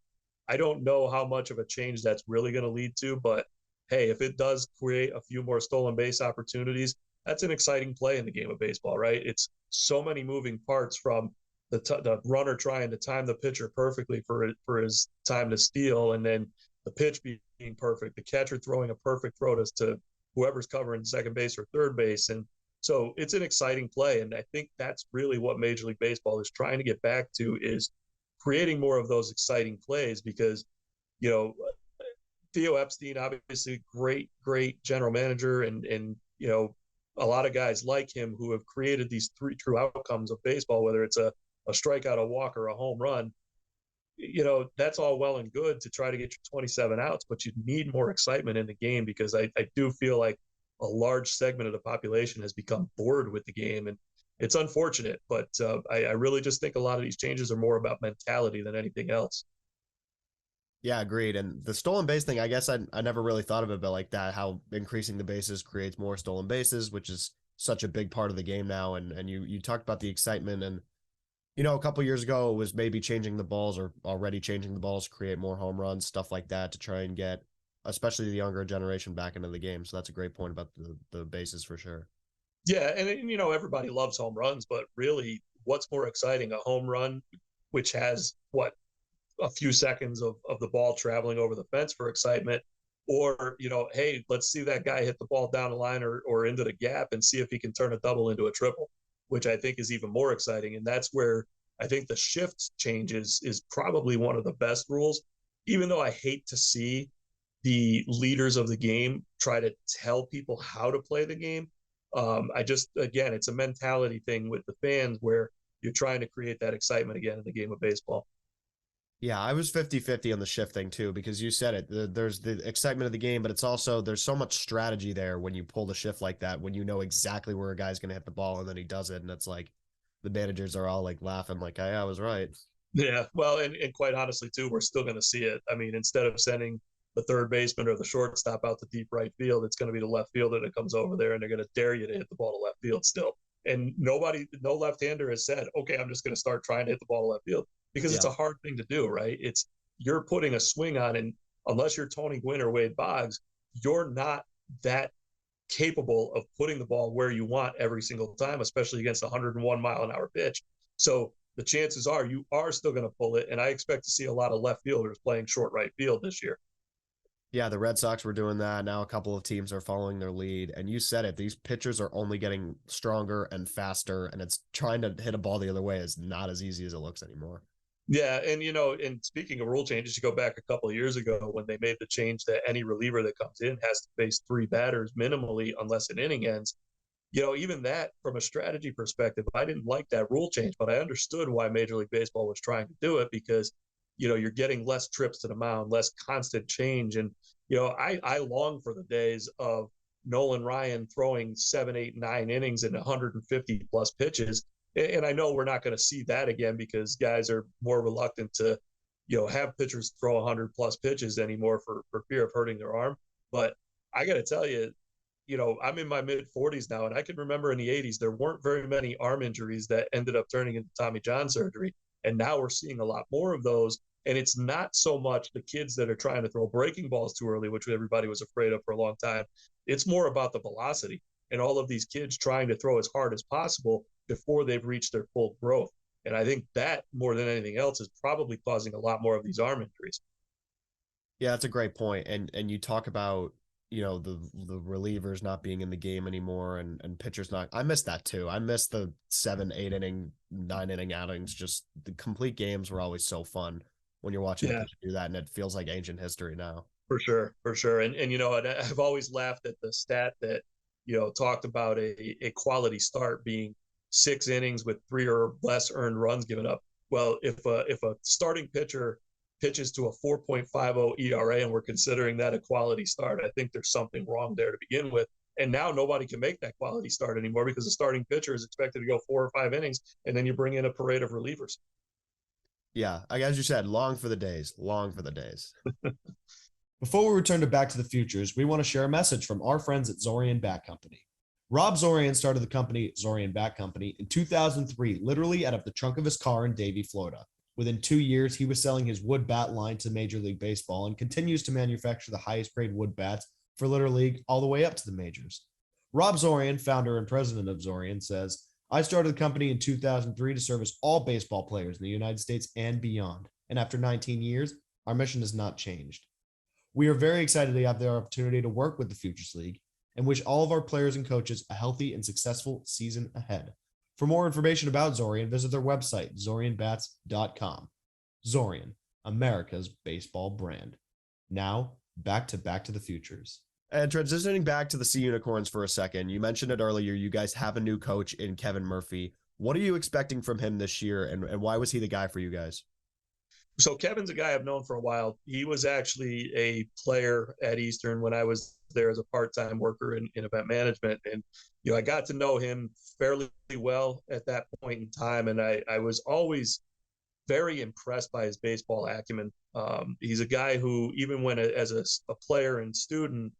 B: I don't know how much of a change that's really going to lead to, but hey, if it does create a few more stolen base opportunities, that's an exciting play in the game of baseball, right? It's so many moving parts, from the runner trying to time the pitcher perfectly for his time to steal, and then the pitch being perfect, the catcher throwing a perfect throw to whoever's covering second base or third base. And so it's an exciting play. And I think that's really what Major League Baseball is trying to get back to, is creating more of those exciting plays, because, Theo Epstein, obviously great general manager, and a lot of guys like him who have created these 3 true outcomes of baseball, whether it's a strikeout, a walk, or a home run. That's all well and good to try to get your 27 outs, but you need more excitement in the game, because I do feel like a large segment of the population has become bored with the game, and it's unfortunate. But I really just think a lot of these changes are more about mentality than anything else.
A: Yeah, agreed. And the stolen base thing, I guess I never really thought of it, but like that, how increasing the bases creates more stolen bases, which is such a big part of the game now. And you talked about the excitement, and a couple years ago it was maybe changing the balls, or already changing the balls, create more home runs, stuff like that, to try and get especially the younger generation back into the game. So that's a great point about the bases for sure.
B: Yeah, and everybody loves home runs, but really, what's more exciting, a home run which has a few seconds of the ball traveling over the fence for excitement, or, hey, let's see that guy hit the ball down the line or into the gap and see if he can turn a double into a triple, which I think is even more exciting. And that's where I think the shift changes is probably one of the best rules, even though I hate to see the leaders of the game try to tell people how to play the game. Again, it's a mentality thing with the fans where you're trying to create that excitement again in the game of baseball.
A: Yeah, I was 50-50 on the shifting too, because you said it. There's the excitement of the game, but it's also there's so much strategy there when you pull the shift like that, when you know exactly where a guy's going to hit the ball and then he does it. And it's like the managers are all like laughing, like, hey, I was right.
B: Yeah, well, and quite honestly, too, we're still going to see it. I mean, instead of sending the third baseman or the shortstop out to deep right field, it's going to be the left fielder that comes over there, and they're going to dare you to hit the ball to left field still. And no left-hander has said, okay, I'm just going to start trying to hit the ball to left field, because it's a hard thing to do, right? You're putting a swing on, and unless you're Tony Gwynn or Wade Boggs, you're not that capable of putting the ball where you want every single time, especially against a 101-mile-an-hour pitch. So the chances are you are still going to pull it, and I expect to see a lot of left fielders playing short right field this year.
A: Yeah, the Red Sox were doing that. Now a couple of teams are following their lead. And you said it, these pitchers are only getting stronger and faster, and it's trying to hit a ball the other way is not as easy as it looks anymore.
B: Yeah, and speaking of rule changes, you go back a couple of years ago when they made the change that any reliever that comes in has to face 3 batters minimally unless an inning ends. Even that, from a strategy perspective, I didn't like that rule change, but I understood why Major League Baseball was trying to do it, because you're getting less trips to the mound, less constant change. And I long for the days of Nolan Ryan throwing 7, 8, 9 innings and 150 plus pitches. And I know we're not going to see that again, because guys are more reluctant to have pitchers throw 100 plus pitches anymore for fear of hurting their arm. But I got to tell you, I'm in my mid 40s now, and I can remember in the 80s, there weren't very many arm injuries that ended up turning into Tommy John surgery. And now we're seeing a lot more of those. And it's not so much the kids that are trying to throw breaking balls too early, which everybody was afraid of for a long time. It's more about the velocity and all of these kids trying to throw as hard as possible before they've reached their full growth. And I think that, more than anything else, is probably causing a lot more of these arm injuries.
A: Yeah, that's a great point. And you talk about, the relievers not being in the game anymore, and pitchers not. I miss that too. I miss the 7, 8 inning, 9 inning outings. Just the complete games were always so fun when you're watching a pitcher do that, and it feels like ancient history now.
B: For sure. And I've always laughed at the stat that talked about a quality start being 6 innings with 3 or less earned runs given up. Well, if a starting pitcher pitches to a 4.50 ERA and we're considering that a quality start, I think there's something wrong there to begin with. And now nobody can make that quality start anymore, because the starting pitcher is expected to go 4 or 5 innings, and then you bring in a parade of relievers.
A: Yeah, as you said, long for the days. Before we return to Back to the Futures, we want to share a message from our friends at Zorian Bat Company. Rob Zorian started the company, Zorian Bat Company, in 2003, literally out of the trunk of his car in Davie, Florida. Within 2 years, he was selling his wood bat line to Major League Baseball and continues to manufacture the highest grade wood bats for Little League all the way up to the majors. Rob Zorian, founder and president of Zorian, says, I started the company in 2003 to service all baseball players in the United States and beyond. And after 19 years, our mission has not changed. We are very excited to have the opportunity to work with the Futures League and wish all of our players and coaches a healthy and successful season ahead. For more information about Zorian, visit their website, zorianbats.com. Zorian, America's baseball brand. Now, back to the Futures. And transitioning back to the Sea Unicorns for a second, you mentioned it earlier, you guys have a new coach in Kevin Murphy. What are you expecting from him this year, and why was he the guy for you guys?
B: So Kevin's a guy I've known for a while. He was actually a player at Eastern when I was there as a part-time worker in event management. And, I got to know him fairly well at that point in time. And I was always very impressed by his baseball acumen. He's a guy who, even when as a player and student,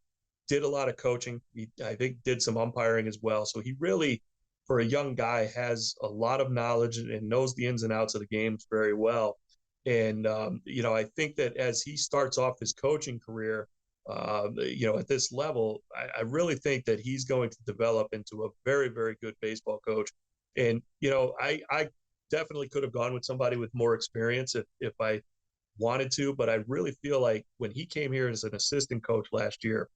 B: did a lot of coaching. I think did some umpiring as well. So he really, for a young guy, has a lot of knowledge and knows the ins and outs of the games very well. And, I think that as he starts off his coaching career, at this level, I really think that he's going to develop into a very, very good baseball coach. And, I definitely could have gone with somebody with more experience if I wanted to, but I really feel like when he came here as an assistant coach last year,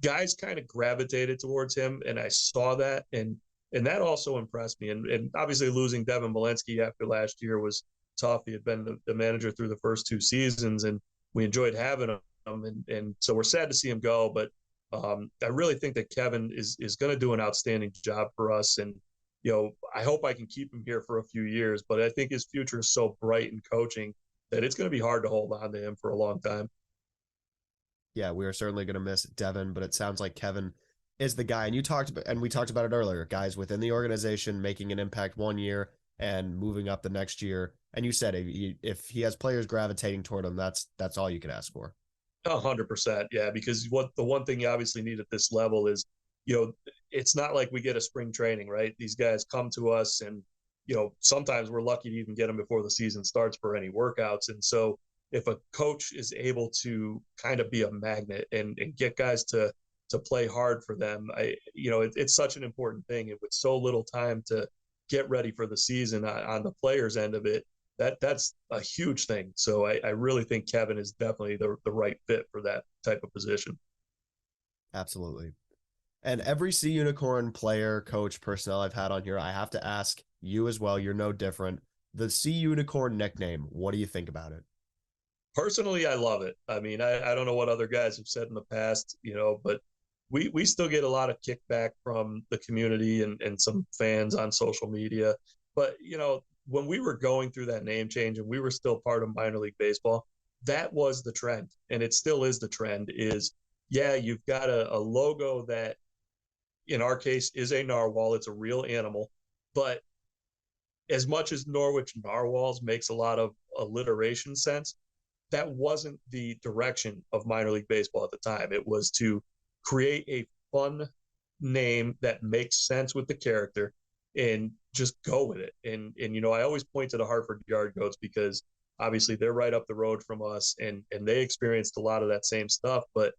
B: guys kind of gravitated towards him, and I saw that, and that also impressed me. And obviously losing Devin Walensky after last year was tough. He had been the manager through the first 2 seasons, and we enjoyed having him. And so we're sad to see him go, but I really think that Kevin is going to do an outstanding job for us. And, I hope I can keep him here for a few years, but I think his future is so bright in coaching that it's going to be hard to hold on to him for a long time.
A: Yeah, we are certainly going to miss Devin, but it sounds like Kevin is the guy. And we talked about it earlier, guys within the organization making an impact one year and moving up the next year. And you said if he has players gravitating toward him, that's all you can ask for.
B: 100%. Yeah. Because the one thing you obviously need at this level is, it's not like we get a spring training, right? These guys come to us and, sometimes we're lucky to even get them before the season starts for any workouts. And so if a coach is able to kind of be a magnet and get guys to play hard for them, it's such an important thing. And with so little time to get ready for the season on the players' end of it, that's a huge thing. So I really think Kevin is definitely the right fit for that type of position.
A: Absolutely. And every Sea Unicorn player, coach, personnel I've had on here, I have to ask you as well. You're no different. The Sea Unicorn nickname, what do you think about it?
B: Personally, I love it. I mean, I don't know what other guys have said in the past, but we still get a lot of kickback from the community and some fans on social media. But, when we were going through that name change and we were still part of minor league baseball, that was the trend. And it still is the trend is, yeah, you've got a logo that in our case is a narwhal. It's a real animal. But as much as Norwich narwhals makes a lot of alliteration sense, that wasn't the direction of minor league baseball at the time. It was to create a fun name that makes sense with the character and just go with it. And I always point to the Hartford Yard Goats because obviously they're right up the road from us and they experienced a lot of that same stuff, but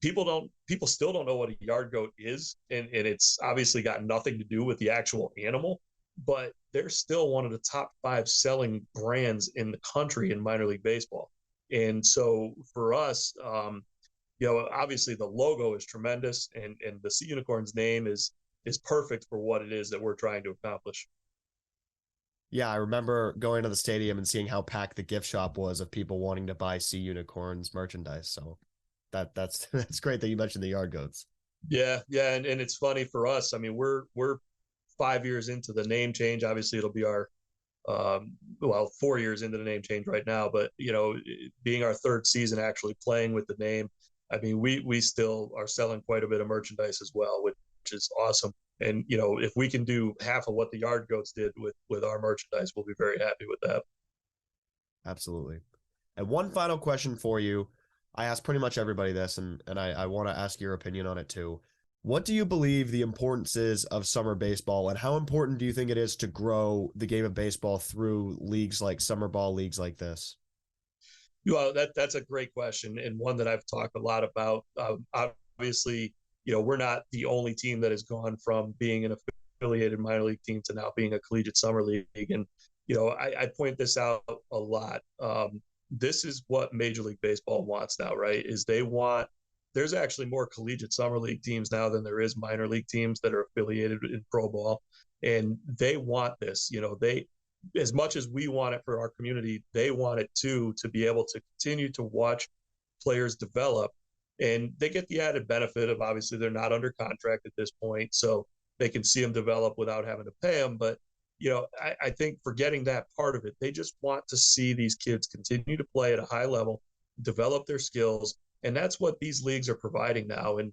B: people still don't know what a yard goat is. And it's obviously got nothing to do with the actual animal, but they're still one of the top 5 selling brands in the country in minor league baseball. And so for us, obviously the logo is tremendous and the Sea Unicorns name is perfect for what it is that we're trying to accomplish.
A: Yeah, I remember going to the stadium and seeing how packed the gift shop was of people wanting to buy Sea Unicorns merchandise. So that's great that you mentioned the Yard Goats.
B: Yeah. And it's funny for us. I mean, we're 5 years into the name change. Obviously it'll be our 4 years into the name change right now, but being our 3rd season actually playing with the name, I mean, we still are selling quite a bit of merchandise as well, which is awesome. And if we can do half of what the Yard Goats did with our merchandise, we'll be very happy with that.
A: Absolutely. And one final question for you. I ask pretty much everybody this, and I want to ask your opinion on it too. What do you believe the importance is of summer baseball, and how important do you think it is to grow the game of baseball through leagues like summer ball leagues like this?
B: Well, that's a great question and one that I've talked a lot about. Obviously, we're not the only team that has gone from being an affiliated minor league team to now being a collegiate summer league. And, I point this out a lot. This is what Major League Baseball wants now, right? There's actually more collegiate summer league teams now than there is minor league teams that are affiliated in pro ball. And they want this, as much as we want it for our community, they want it too, to be able to continue to watch players develop. And they get the added benefit of obviously they're not under contract at this point, so they can see them develop without having to pay them. But, I think forgetting that part of it, they just want to see these kids continue to play at a high level, develop their skills. And that's what these leagues are providing now. And,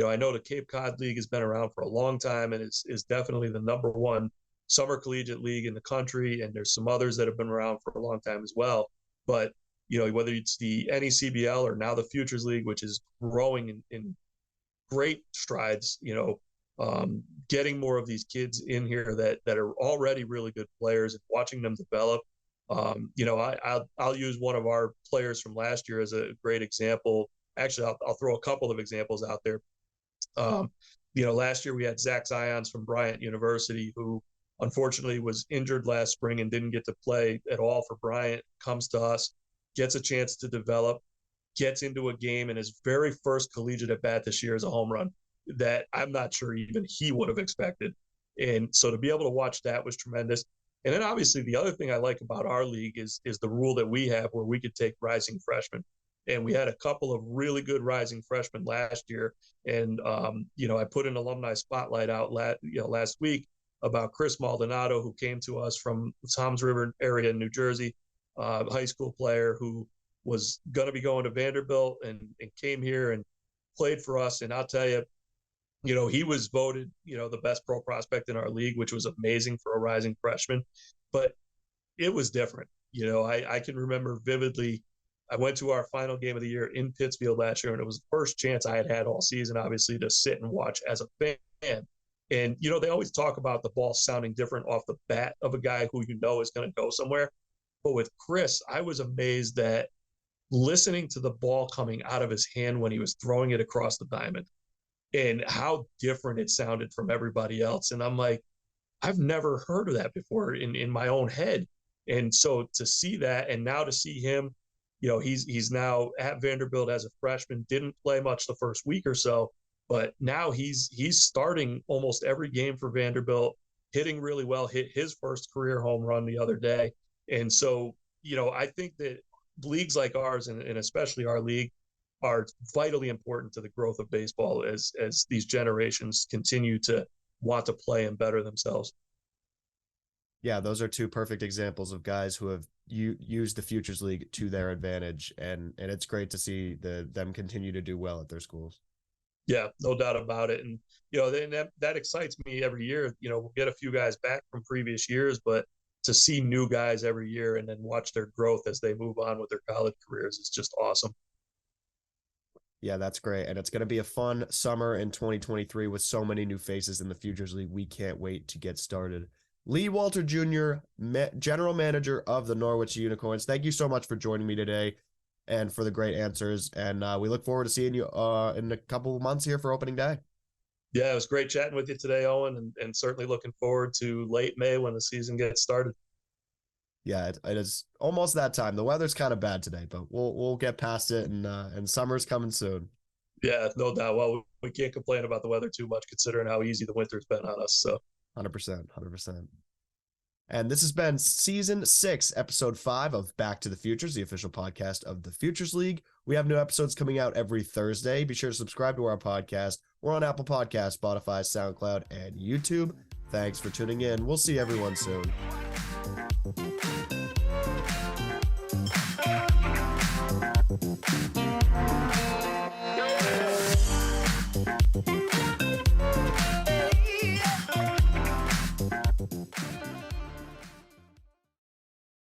B: I know the Cape Cod League has been around for a long time and is definitely the #1 summer collegiate league in the country. And there's some others that have been around for a long time as well. But, whether it's the NECBL or now the Futures League, which is growing in great strides, getting more of these kids in here that are already really good players and watching them develop. I'll use one of our players from last year as a great example. Actually, I'll throw a couple of examples out there. Last year we had Zach Zions from Bryant University, who unfortunately was injured last spring and didn't get to play at all for Bryant, comes to us, gets a chance to develop, gets into a game, and his very first collegiate at bat this year is a home run that I'm not sure even he would have expected. And so to be able to watch that was tremendous. And then obviously the other thing I like about our league is the rule that we have where we could take rising freshmen. And we had a couple of really good rising freshmen last year. And, I put an alumni spotlight out last week about Chris Maldonado, who came to us from the Toms River area in New Jersey, high school player who was going to be going to Vanderbilt and came here and played for us. And I'll tell you, he was voted, the best pro prospect in our league, which was amazing for a rising freshman. But it was different. I can remember vividly, I went to our final game of the year in Pittsfield last year, and it was the first chance I had all season, obviously, to sit and watch as a fan. And, they always talk about the ball sounding different off the bat of a guy who is going to go somewhere. But with Chris, I was amazed that listening to the ball coming out of his hand when he was throwing it across the diamond and how different it sounded from everybody else. And I'm like, I've never heard of that before in my own head. And so to see that, and now to see him, he's now at Vanderbilt as a freshman, didn't play much the first week or so, but now he's starting almost every game for Vanderbilt, hitting really well, hit his first career home run the other day. And so, I think that leagues like ours, and especially our league, are vitally important to the growth of baseball as these generations continue to want to play and better themselves.
A: Yeah, those are two perfect examples of guys who have used the Futures League to their advantage, and it's great to see them continue to do well at their schools.
B: Yeah, no doubt about it. And, that excites me every year. We'll get a few guys back from previous years, but to see new guys every year and then watch their growth as they move on with their college careers is just awesome.
A: Yeah, that's great. And it's going to be a fun summer in 2023 with so many new faces in the Futures League. We can't wait to get started. Lee Walter Jr., General Manager of the Norwich Sea Unicorns, thank you so much for joining me today and for the great answers. And we look forward to seeing you in a couple of months here for opening day.
B: Yeah, it was great chatting with you today, Owen, and certainly looking forward to late May when the season gets started.
A: Yeah, it is almost that time. The weather's kind of bad today, but we'll get past it, and summer's coming soon.
B: Yeah, no doubt. Well, we can't complain about the weather too much considering how easy the winter's been on us. So
A: 100%. And this has been season 6, episode 5 of Back to the Futures, the official podcast of the Futures League. We have new episodes coming out every Thursday. Be sure to subscribe to our podcast. We're on Apple Podcasts, Spotify, SoundCloud, and YouTube. Thanks for tuning in. We'll see everyone soon.